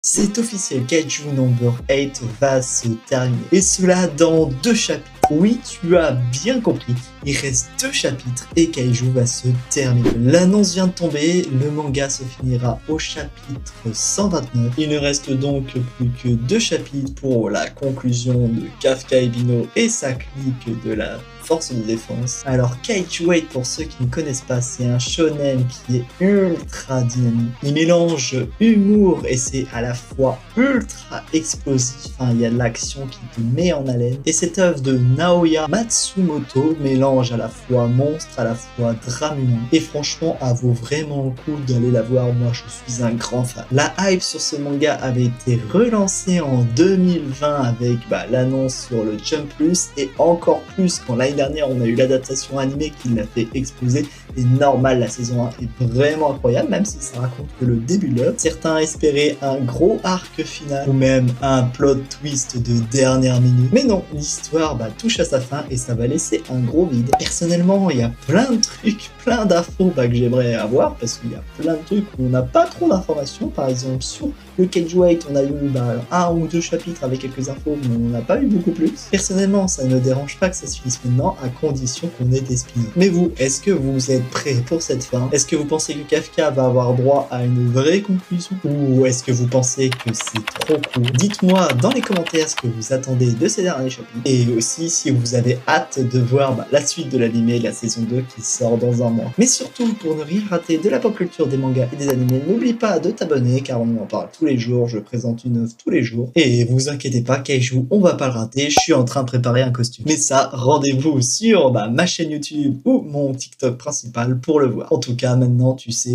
C'est officiel, Kaiju Number 8 va se terminer. Et cela dans 2 chapitres. Oui, tu as bien compris, il reste 2 chapitres et Kaiju va se terminer. L'annonce vient de tomber, le manga se finira au chapitre 129. Il ne reste donc plus que 2 chapitres pour la conclusion de Kafka Ebino et sa clique de la force de défense. Alors Kaiju 8, pour ceux qui ne connaissent pas, c'est un shonen qui est ultra dynamique. Il mélange humour et c'est à la fois ultra explosif. Enfin, il y a de l'action qui te met en haleine. Et cette œuvre de Naoya Matsumoto mélange à la fois monstre, à la fois drame humain. Et franchement, elle vaut vraiment le coup d'aller la voir. Moi, je suis un grand fan. La hype sur ce manga avait été relancée en 2020 avec l'annonce sur le Jump Plus et encore plus quand l'année dernière on a eu l'adaptation animée qui l'a fait exploser. Et normal, la saison 1 est vraiment incroyable, même si ça raconte que le début de l'œuvre. Certains espéraient un gros arc final ou même un plot twist de dernière minute. Mais non, l'histoire touche à sa fin et ça va laisser un gros vide. Personnellement, il y a plein de trucs, plein d'infos que j'aimerais avoir parce qu'il y a plein de trucs où on n'a pas trop d'informations. Par exemple, sur le Kaiju 8, on a eu un ou 2 chapitres avec quelques infos, mais on n'a pas eu beaucoup plus. Personnellement, ça ne me dérange pas que ça se finisse maintenant, à condition qu'on ait des spin-offs. Mais vous, est-ce que vous êtes prêts pour cette fin? Est-ce que vous pensez que Kafka va avoir droit à une vraie conclusion? Ou est-ce que vous pensez que c'est trop court? Dites-moi dans les commentaires ce que vous attendez de ces derniers chapitres. Et aussi si vous avez hâte de voir la suite de l'animé, la saison 2 qui sort dans un mois. Mais surtout, pour ne rien rater de la pop culture, des mangas et des animés, n'oublie pas de t'abonner car on en parle tous les jours, je présente une œuvre tous les jours. Et vous inquiétez pas, Kaiju, on va pas le rater, je suis en train de préparer un costume. Mais ça, rendez-vous sur ma chaîne YouTube ou mon TikTok principal pour le voir. En tout cas, maintenant tu sais